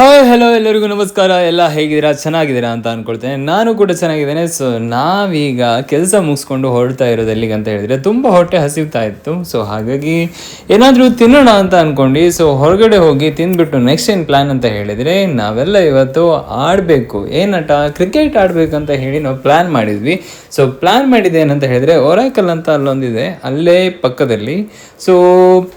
Hi hello ಎಲ್ಲರಿಗೂ ನಮಸ್ಕಾರ. ಎಲ್ಲ ಹೇಗಿದ್ದೀರಾ? ಚೆನ್ನಾಗಿದ್ದೀರಾ ಅಂತ ಅಂದ್ಕೊಳ್ತೇನೆ. ನಾನು ಕೂಡ ಚೆನ್ನಾಗಿದ್ದೇನೆ. ಸೊ ನಾವೀಗ ಕೆಲಸ ಮುಗಿಸ್ಕೊಂಡು ಹೊರಡ್ತಾ ಇರೋದು ಎಲ್ಲಿಗೆ ಅಂತ ಹೇಳಿದರೆ, ತುಂಬ ಹೊಟ್ಟೆ ಹಸಿವ್ತಾ ಇತ್ತು. ಸೊ ಹಾಗಾಗಿ ಏನಾದರೂ ತಿನ್ನೋಣ ಅಂತ ಅಂದ್ಕೊಂಡು ಸೊ ಹೊರಗಡೆ ಹೋಗಿ ತಿಂದ್ಬಿಟ್ಟು ನೆಕ್ಸ್ಟ್ ಏನು ಪ್ಲ್ಯಾನ್ ಅಂತ ಹೇಳಿದರೆ, ನಾವೆಲ್ಲ ಇವತ್ತು ಆಡಬೇಕು, ಏನಟ ಕ್ರಿಕೆಟ್ ಆಡಬೇಕು ಅಂತ ಹೇಳಿ ನಾವು ಪ್ಲ್ಯಾನ್ ಮಾಡಿದ್ವಿ. ಸೊ ಪ್ಲ್ಯಾನ್ ಮಾಡಿದೆ ಏನಂತ ಹೇಳಿದರೆ, ಒರಾಕಲ್ ಅಂತ ಅಲ್ಲೊಂದಿದೆ, ಅಲ್ಲೇ ಪಕ್ಕದಲ್ಲಿ ಸೊ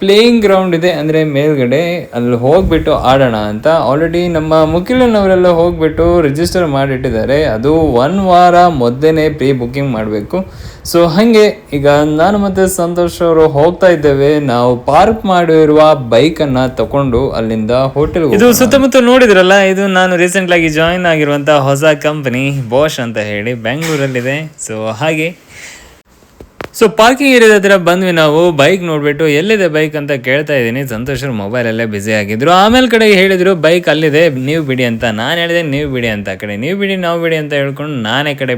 ಪ್ಲೇಯಿಂಗ್ ಗ್ರೌಂಡ್ ಇದೆ, ಅಂದರೆ ಮೇಲ್ಗಡೆ ಅಲ್ಲಿ ಹೋಗ್ಬಿಟ್ಟು ಆಡೋಣ ಅಂತ. ಆಲ್ರೆಡಿ ನಮ್ಮ ಮುಕಿಲನವರೆಲ್ಲ ಹೋಗ್ಬಿಟ್ಟು ರಿಜಿಸ್ಟರ್ ಮಾಡಿಟ್ಟಿದ್ದಾರೆ. ಅದು 1 ವಾರ ಮೊದಲೇ ಪ್ರೀ ಬುಕ್ಕಿಂಗ್ ಮಾಡಬೇಕು. ಸೊ ಹಾಗೆ ಈಗ ನಾನು ಮತ್ತು ಸಂತೋಷ್ ಅವರು ಹೋಗ್ತಾ ಇದ್ದೇವೆ. ನಾವು ಪಾರ್ಕ್ ಮಾಡಿರುವ ಬೈಕನ್ನು ತಗೊಂಡು ಅಲ್ಲಿಂದ ಹೋಟೆಲ್. ಇದು ಸುತ್ತಮುತ್ತ ನೋಡಿದ್ರಲ್ಲ, ಇದು ನಾನು ರೀಸೆಂಟ್ಲಾಗಿ ಜಾಯಿನ್ ಆಗಿರುವಂಥ ಹೊಸ ಕಂಪನಿ ಬಾಷ್ ಅಂತ ಹೇಳಿ ಬೆಂಗಳೂರಲ್ಲಿದೆ. ಸೊ ಹಾಗೆ ಸೊ ಪಾರ್ಕಿಂಗ್ ಏರಿಯಾದ ಹತ್ರ ಬಂದ್ವಿ. ನಾವು ಬೈಕ್ ನೋಡ್ಬಿಟ್ಟು ಎಲ್ಲಿದೆ ಬೈಕ್ ಅಂತ ಕೇಳ್ತಾ ಇದ್ದೀನಿ. ಸಂತೋಷರು ಮೊಬೈಲಲ್ಲೇ ಬ್ಯುಸಿ ಆಗಿದ್ರು. ಆಮೇಲೆ ಕಡೆಗೆ ಹೇಳಿದ್ರು ಬೈಕ್ ಅಲ್ಲಿದೆ, ನೀವು ಬಿಡಿ ಅಂತ. ನಾನು ಹೇಳಿದೆ ನೀವು ಬಿಡಿ ಅಂತ. ಆ ಕಡೆ ನೀವು ಬಿಡಿ ನಾವು ಬಿಡಿ ಅಂತ ಹೇಳ್ಕೊಂಡು ನಾನೇ ಕಡೆ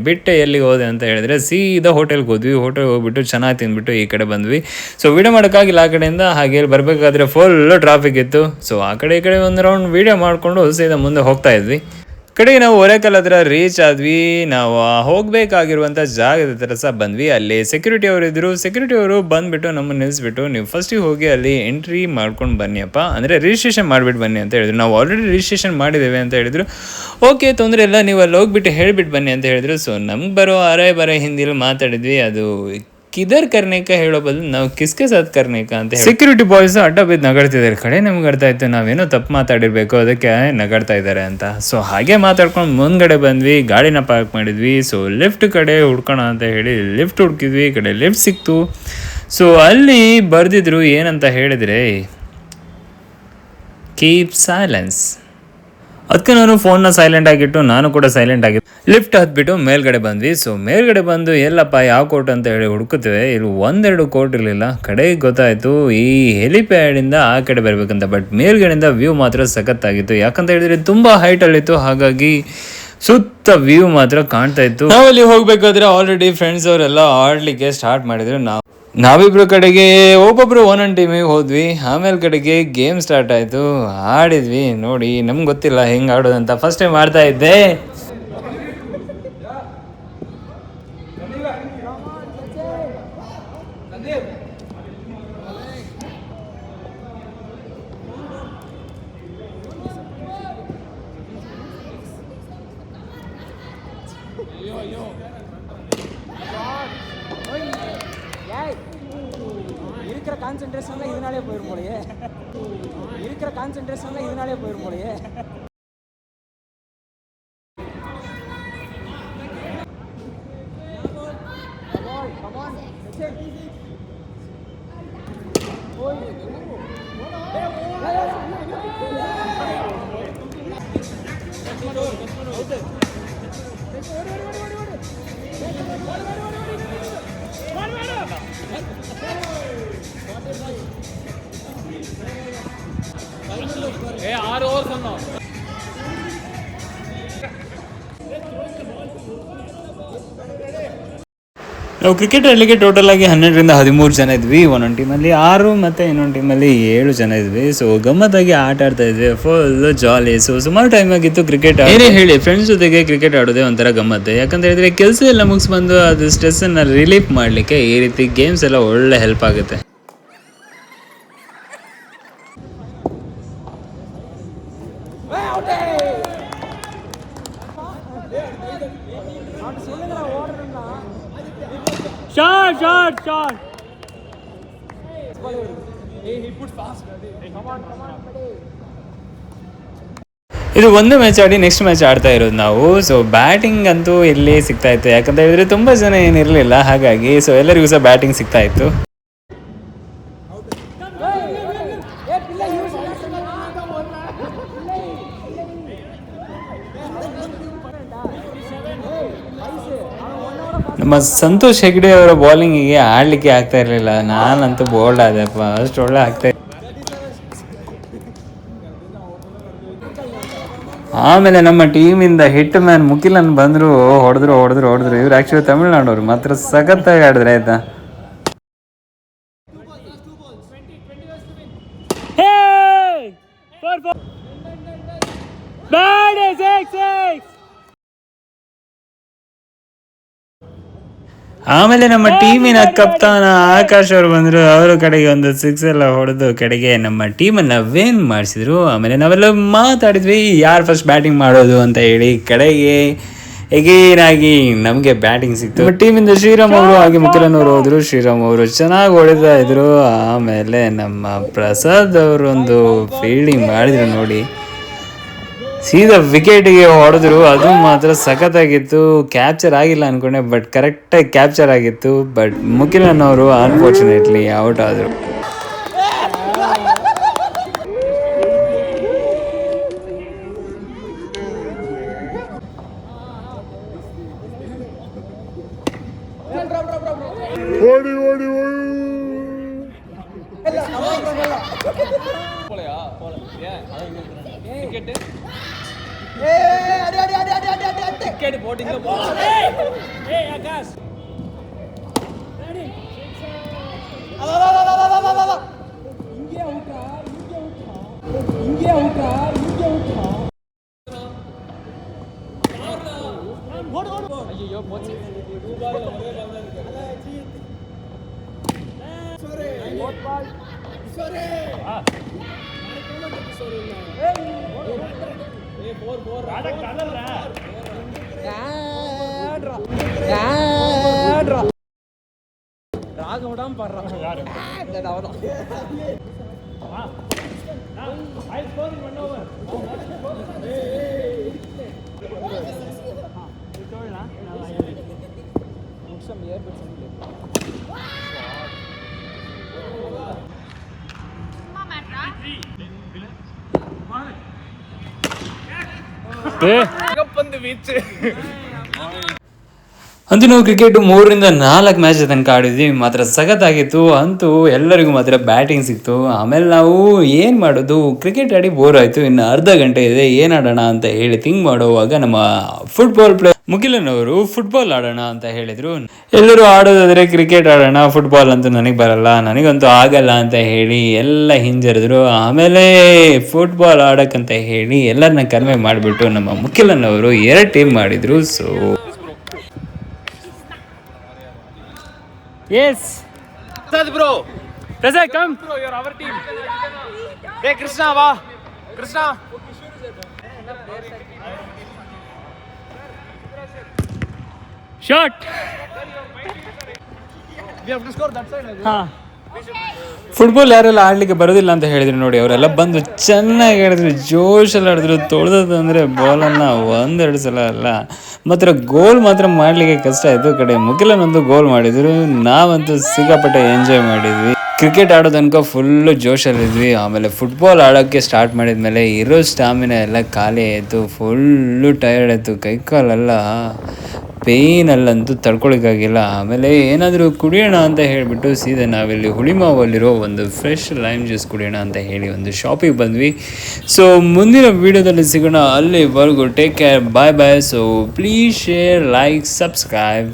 ಬಿಟ್ಟೆ ಎಲ್ಲಿಗೆ ಹೋದೆ ಅಂತ ಹೇಳಿದ್ರೆ ಸೀದಾ ಹೋಟೆಲ್ಗೆ ಹೋದ್ವಿ. ಹೋಟೆಲ್ಗೆ ಹೋಗ್ಬಿಟ್ಟು ಚೆನ್ನಾಗಿ ತಿಂದ್ಬಿಟ್ಟು ಈ ಕಡೆ ಬಂದ್ವಿ. ಸೊ ವೀಡಿಯೋ ಮಾಡೋಕ್ಕಾಗಿಲ್ಲ ಆ ಕಡೆಯಿಂದ. ಹಾಗೆ ಬರಬೇಕಾದ್ರೆ ಫುಲ್ಲು ಟ್ರಾಫಿಕ್ ಇತ್ತು. ಸೊ ಆ ಕಡೆ ಈ ಕಡೆ ಒಂದು ರೌಂಡ್ ವೀಡಿಯೋ ಮಾಡಿಕೊಂಡು ಸೀದಾ ಮುಂದೆ ಹೋಗ್ತಾ ಇದ್ವಿ. ಕಡೆಗೆ ನಾವು ಒರೆಕಲ್ ಹತ್ರ ರೀಚ್ ಆದ್ವಿ. ನಾವು ಹೋಗಬೇಕಾಗಿರುವಂಥ ಜಾಗದ ಹತ್ರ ಸಹ ಬಂದ್ವಿ. ಅಲ್ಲಿ ಸೆಕ್ಯೂರಿಟಿ ಅವರು ಇದ್ದರು. ಸೆಕ್ಯೂರಿಟಿ ಅವರು ಬಂದುಬಿಟ್ಟು ನಮ್ಮನ್ನು ನಿಲ್ಲಿಸ್ಬಿಟ್ಟು, ನೀವು ಫಸ್ಟಿಗೆ ಹೋಗಿ ಅಲ್ಲಿ ಎಂಟ್ರಿ ಮಾಡ್ಕೊಂಡು ಬನ್ನಿಯಪ್ಪ, ಅಂದರೆ ರಿಜಿಸ್ಟ್ರೇಷನ್ ಮಾಡಿಬಿಟ್ಟು ಬನ್ನಿ ಅಂತ ಹೇಳಿದ್ರು. ನಾವು ಆಲ್ರೆಡಿ ರಿಜಿಸ್ಟ್ರೇಷನ್ ಮಾಡಿದ್ದೇವೆ ಅಂತ ಹೇಳಿದ್ರು. ಓಕೆ, ತೊಂದರೆ ಇಲ್ಲ, ನೀವು ಅಲ್ಲಿ ಹೋಗ್ಬಿಟ್ಟು ಹೇಳಿಬಿಟ್ಟು ಬನ್ನಿ ಅಂತ ಹೇಳಿದ್ರು. ಸೊ ನಮ್ಗೆ ಬರೋ ಬರೋ ಹಿಂದಿಲಿ ಮಾತಾಡಿದ್ವಿ. ಅದು ಕಿದರ್ ಕರ್ನೇಕ ಹೇಳೋ ಬದಲು ನಾವು ಕಿಸ್ಕೆ ಸಾತ್ ಕರ್ನೇಕ ಅಂತ ಹೇಳಿ ಸೆಕ್ಯೂರಿಟಿ ಬಾಯ್ಸ್ ಅಡ್ಡ ಬಿದ್ದು ನಗಾಡ್ತಿದ್ದಾರೆ. ಕಡೆ ನಮ್ಗೆ ಅರ್ಥ ಆಯ್ತು ನಾವೇನೋ ತಪ್ಪು ಮಾತಾಡಿರ್ಬೇಕು, ಅದಕ್ಕೆ ನಗಾಡ್ತಾ ಇದ್ದಾರೆ ಅಂತ. ಸೊ ಹಾಗೆ ಮಾತಾಡ್ಕೊಂಡು ಮುಂದ್ಗಡೆ ಬಂದ್ವಿ, ಗಾಡಿನ ಪಾರ್ಕ್ ಮಾಡಿದ್ವಿ. ಸೊ ಲಿಫ್ಟ್ ಕಡೆ ಹುಡ್ಕೋಣ ಅಂತ ಹೇಳಿ ಲಿಫ್ಟ್ ಹುಡುಕಿದ್ವಿ. ಈ ಕಡೆ ಲಿಫ್ಟ್ ಸಿಕ್ತು. ಸೊ ಅಲ್ಲಿ ಬರ್ದಿದ್ರು ಏನಂತ ಹೇಳಿದರೆ, ಕೀಪ್ ಸೈಲೆನ್ಸ್. ಅದಕ್ಕೆ ನಾನು ಫೋನ್ನ ಸೈಲೆಂಟ್ ಆಗಿಟ್ಟು ನಾನು ಕೂಡ ಸೈಲೆಂಟ್ ಆಗಿದ್ದು. ಲಿಫ್ಟ್ ಹತ್ಬಿಟ್ಟು ಮೇಲ್ಗಡೆ ಬಂದ್ವಿ. ಸೊ ಮೇಲ್ಗಡೆ ಬಂದು ಎಲ್ಲಪ್ಪ ಯಾವ ಕೋರ್ಟ್ ಅಂತ ಹೇಳಿ ಹುಡುಕುತ್ತೇವೆ. ಇಲ್ಲಿ 1-2 ಕೋರ್ಟ್ ಇರಲಿಲ್ಲ. ಕಡೆಗೆ ಗೊತ್ತಾಯಿತು ಈ ಹೆಲಿಪ್ಯಾಡಿಂದ ಆ ಕಡೆ ಬರಬೇಕಂತ. ಬಟ್ ಮೇಲ್ಗಡೆಯಿಂದ ವ್ಯೂ ಮಾತ್ರ ಸಖತ್ತಾಗಿತ್ತು. ಯಾಕಂತ ಹೇಳಿದರೆ ತುಂಬ ಹೈಟಲ್ಲಿತ್ತು, ಹಾಗಾಗಿ ಸುತ್ತ ವ್ಯೂ ಮಾತ್ರ ಕಾಣ್ತಾ ಇತ್ತು. ನಾವಲ್ಲಿ ಹೋಗ್ಬೇಕಾದ್ರೆ ಆಲ್ರೆಡಿ ಫ್ರೆಂಡ್ಸ್ ಅವರೆಲ್ಲ ಆಡಲಿಕ್ಕೆ ಸ್ಟಾರ್ಟ್ ಮಾಡಿದ್ರು. ನಾವಿಬ್ರು ಕಡೆಗೆ ಒಬ್ಬೊಬ್ರು ಒಂದೊಂದು ಟೀಮಿಗೆ ಹೋದ್ವಿ. ಆಮೇಲೆ ಕಡೆಗೆ ಗೇಮ್ ಸ್ಟಾರ್ಟ್ ಆಯಿತು, ಆಡಿದ್ವಿ. ನೋಡಿ ನಮ್ಗೆ ಗೊತ್ತಿಲ್ಲ ಹೆಂಗೆ ಆಡೋದಂತ, ಫಸ್ಟ್ ಟೈಮ್ ಆಡ್ತಾ ಇದ್ದೆ. கான்சென்ட்ரேஷன்ல இதனாலே போயிரும் போலயே. இருக்கிற கான்சென்ட்ரேஷன்ல இதனாலே போயிரும் போலயே. Come on. ನಾವು ಕ್ರಿಕೆಟ್ ಆಡಲಿಕ್ಕೆ ಟೋಟಲ್ ಆಗಿ 12ರಿಂದ 13 ಜನ ಇದ್ವಿ. ಒಂದೊಂದು ಟೀಮಲ್ಲಿ 6 ಮತ್ತು ಇನ್ನೊಂದು ಟೀಮಲ್ಲಿ 7 ಜನ ಇದ್ವಿ. ಸೊ ಗಮ್ಮತ್ತಾಗಿ ಆಟ ಆಡ್ತಾ ಇದ್ವಿ, ಫುಲ್ ಜಾಲಿ. ಸೊ ಸುಮಾರು ಟೈಮ್ ಆಗಿತ್ತು ಕ್ರಿಕೆಟ್ ಏನೇ ಹೇಳಿ, ಫ್ರೆಂಡ್ಸ್ ಜೊತೆಗೆ ಕ್ರಿಕೆಟ್ ಆಡೋದೇ ಒಂಥರ ಗಮ್ಮತ್ತೆ. ಯಾಕಂತ ಹೇಳಿದ್ರೆ ಕೆಲಸ ಎಲ್ಲ ಮುಗಿಸ್ಬಂದು ಅದು ಸ್ಟ್ರೆಸ್ಸನ್ನು ರಿಲೀಫ್ ಮಾಡಲಿಕ್ಕೆ ಈ ರೀತಿ ಗೇಮ್ಸ್ ಎಲ್ಲ ಒಳ್ಳೆ ಹೆಲ್ಪ್ ಆಗುತ್ತೆ. Shot. ಇದು ಒಂದು ಮ್ಯಾಚ್ ಆಡಿ ನೆಕ್ಸ್ಟ್ ಮ್ಯಾಚ್ ಆಡ್ತಾ ಇರೋದು ನಾವು. ಸೊ ಬ್ಯಾಟಿಂಗ್ ಅಂತೂ ಇಲ್ಲಿ ಸಿಗ್ತಾ ಇತ್ತು. ಯಾಕಂತ ಹೇಳಿದ್ರೆ ತುಂಬ ಜನ ಏನಿರಲಿಲ್ಲ, ಹಾಗಾಗಿ ಸೊ ಎಲ್ಲರಿಗೂ ಸಹ ಬ್ಯಾಟಿಂಗ್ ಸಿಗ್ತಾ ಇತ್ತು. ನಮ್ಮ ಸಂತೋಷ್ ಹೆಗ್ಡೆ ಅವರ ಬೌಲಿಂಗಿಗೆ ಆಡಲಿಕ್ಕೆ ಆಗ್ತಾ ಇರಲಿಲ್ಲ. ನಾನಂತೂ ಬೋಲ್ಡ್ ಆದೆಪ್ಪ, ಅಷ್ಟು ಒಳ್ಳೆ ಆಗ್ತಾ. ಆಮೇಲೆ ನಮ್ಮ ಟೀಮಿಂದ ಹಿಟ್ ಮ್ಯಾನ್ ಮುಕಿಲನ್ ಬಂದರು, ಹೊಡೆದ್ರು. ಇವ್ರು ಆ್ಯಕ್ಚುಲಿ ತಮಿಳ್ನಾಡವ್ರು, ಮಾತ್ರ ಸಖತ್ತಾಗಿ ಆಡಿದ್ರೆ ಆಯ್ತಾ. ಆಮೇಲೆ ನಮ್ಮ ಟೀಮಿನ ಕಪ್ತಾನ ಆಕಾಶ್ ಅವರು ಬಂದರು. ಅವರ ಕಡೆಗೆ ಒಂದು 6 ಎಲ್ಲ ಹೊಡೆದು ಕಡೆಗೆ ನಮ್ಮ ಟೀಮನ್ನು ವಿನ್ ಮಾಡಿಸಿದ್ರು. ಆಮೇಲೆ ನಾವೆಲ್ಲ ಮಾತಾಡಿದ್ವಿ ಯಾರು ಫಸ್ಟ್ ಬ್ಯಾಟಿಂಗ್ ಮಾಡೋದು ಅಂತ ಹೇಳಿ. ಕಡೆಗೆ ಎಗೇನ್ ಆಗಿ ನಮಗೆ ಬ್ಯಾಟಿಂಗ್ ಸಿಕ್ತು. ಟೀಮಿಂದ ಶ್ರೀರಾಮ್ ಅವರು ಹಾಗೆ ಮುಖಿಲನ್ ಅವರು ಹೋದ್ರು. ಶ್ರೀರಾಮ್ ಅವರು ಚೆನ್ನಾಗಿ ಹೊಡಿತಾ ಇದ್ರು. ಆಮೇಲೆ ನಮ್ಮ ಪ್ರಸಾದ್ ಅವರು ಒಂದು ಫೀಲ್ಡಿಂಗ್ ಮಾಡಿದ್ರು ನೋಡಿ, ಸೀದಾ ವಿಕೆಟ್ಗೆ ಹೊಡೆದ್ರು. ಅದು ಮಾತ್ರ ಸಖತ್ತಾಗಿತ್ತು. ಕ್ಯಾಪ್ಚರ್ ಆಗಿಲ್ಲ ಅನ್ಕೊಂಡೆ, ಬಟ್ ಕರೆಕ್ಟಾಗಿ ಕ್ಯಾಪ್ಚರ್ ಆಗಿತ್ತು. ಬಟ್ ಮುಖಿಲನ್ ಅವರು ಅನ್ಫಾರ್ಚುನೇಟ್ಲಿ ಔಟ್ ಆದರು. ராக விடாம பாடுறான். ಅಂತೂ ನಾವು ಕ್ರಿಕೆಟ್ 3ರಿಂದ 4 ಮ್ಯಾಚ್ ತನಕ ಆಡಿದ್ವಿ. ಮಾತ್ರ ಸಖತ್ತಾಗಿತ್ತು. ಅಂತೂ ಎಲ್ಲರಿಗೂ ಮಾತ್ರ ಬ್ಯಾಟಿಂಗ್ ಸಿಕ್ತು. ಆಮೇಲೆ ನಾವು ಏನು ಮಾಡೋದು, ಕ್ರಿಕೆಟ್ ಆಡಿ ಬೋರ್ ಆಯಿತು. ಇನ್ನು ಅರ್ಧ ಗಂಟೆ ಇದೆ, ಏನು ಆಡೋಣ ಅಂತ ಹೇಳಿ ಥಿಂಕ್ ಮಾಡುವಾಗ ನಮ್ಮ ಫುಟ್ಬಾಲ್ ಪ್ಲೇಯರ್ ಮುಖಿಲನ್ ಅವರು ಫುಟ್ಬಾಲ್ ಆಡೋಣ ಅಂತ ಹೇಳಿದರು. ಎಲ್ಲರೂ ಆಡೋದಾದರೆ ಕ್ರಿಕೆಟ್ ಆಡೋಣ, ಫುಟ್ಬಾಲ್ ಅಂತೂ ನನಗೆ ಬರಲ್ಲ, ನನಗಂತೂ ಆಗಲ್ಲ ಅಂತ ಹೇಳಿ ಎಲ್ಲ ಹಿಂಜರಿದ್ರು. ಆಮೇಲೆ ಫುಟ್ಬಾಲ್ ಆಡೋಕ್ಕಂತ ಹೇಳಿ ಎಲ್ಲರನ್ನ ಕಡಿಮೆ ಮಾಡಿಬಿಟ್ಟು ನಮ್ಮ ಮುಖಿಲನ್ ಅವರು 2 ಟೀಮ್ ಮಾಡಿದರು. So Yes. Prasad bro. Prasad come. Bro, you're our team. Hey Krishna, va. Krishna. Shot. We have to score that side. Ha. Football ಯಾರೆಲ್ಲ ಆಡಲಿಕ್ಕೆ ಬರೋದಿಲ್ಲ ಅಂತ ಹೇಳಿದ್ರು ನೋಡಿ, ಅವರೆಲ್ಲ ಬಂದು ಚೆನ್ನಾಗಿ ಆಡಿದ್ರು, ಜೋಶಲ್ಲಿ ಆಡಿದ್ರು. ತೊಳೆದಂದರೆ ಬಾಲನ್ನು 1-2 ಸಲ ಅಲ್ಲ, ಮಾತ್ರ ಗೋಲ್ ಮಾತ್ರ ಮಾಡಲಿಕ್ಕೆ ಕಷ್ಟ ಆಯಿತು. ಕಡೆ ಮುಖಿಲನ್ ಒಂದು ಗೋಲ್ ಮಾಡಿದರು. ನಾವಂತೂ ಸಿಕ್ಕಾಪಟ್ಟೆ ಎಂಜಾಯ್ ಮಾಡಿದ್ವಿ. ಕ್ರಿಕೆಟ್ ಆಡೋ ತನಕ ಫುಲ್ಲು ಜೋಶಲ್ಲಿದ್ವಿ. ಆಮೇಲೆ ಫುಟ್ಬಾಲ್ ಆಡೋಕ್ಕೆ ಸ್ಟಾರ್ಟ್ ಮಾಡಿದ್ಮೇಲೆ ಇರೋ ಸ್ಟಾಮಿನಾ ಎಲ್ಲ ಖಾಲಿ ಆಯಿತು. ಫುಲ್ಲು ಟಯರ್ಡ್ ಆಯಿತು. ಕೈಕಾಲೆಲ್ಲ ಪೇಯ್ನಲ್ಲಂತೂ ತಡ್ಕೊಳಿಕ್ಕಾಗಿಲ್ಲ. ಆಮೇಲೆ ಏನಾದರೂ ಕುಡಿಯೋಣ ಅಂತ ಹೇಳಿಬಿಟ್ಟು ಸೀದಾ ನಾವಿಲ್ಲಿ ಹುಳಿಮಾವಲ್ಲಿರೋ ಒಂದು ಫ್ರೆಶ್ ಲೈಮ್ ಜ್ಯೂಸ್ ಕುಡಿಯೋಣ ಅಂತ ಹೇಳಿ ಒಂದು ಶಾಪಿಗೆ ಬಂದ್ವಿ. ಸೊ ಮುಂದಿನ ವೀಡಿಯೋದಲ್ಲಿ ಸಿಗೋಣ. ಅಲ್ಲಿವರೆಗೂ take care, bye bye. So please share, like, subscribe.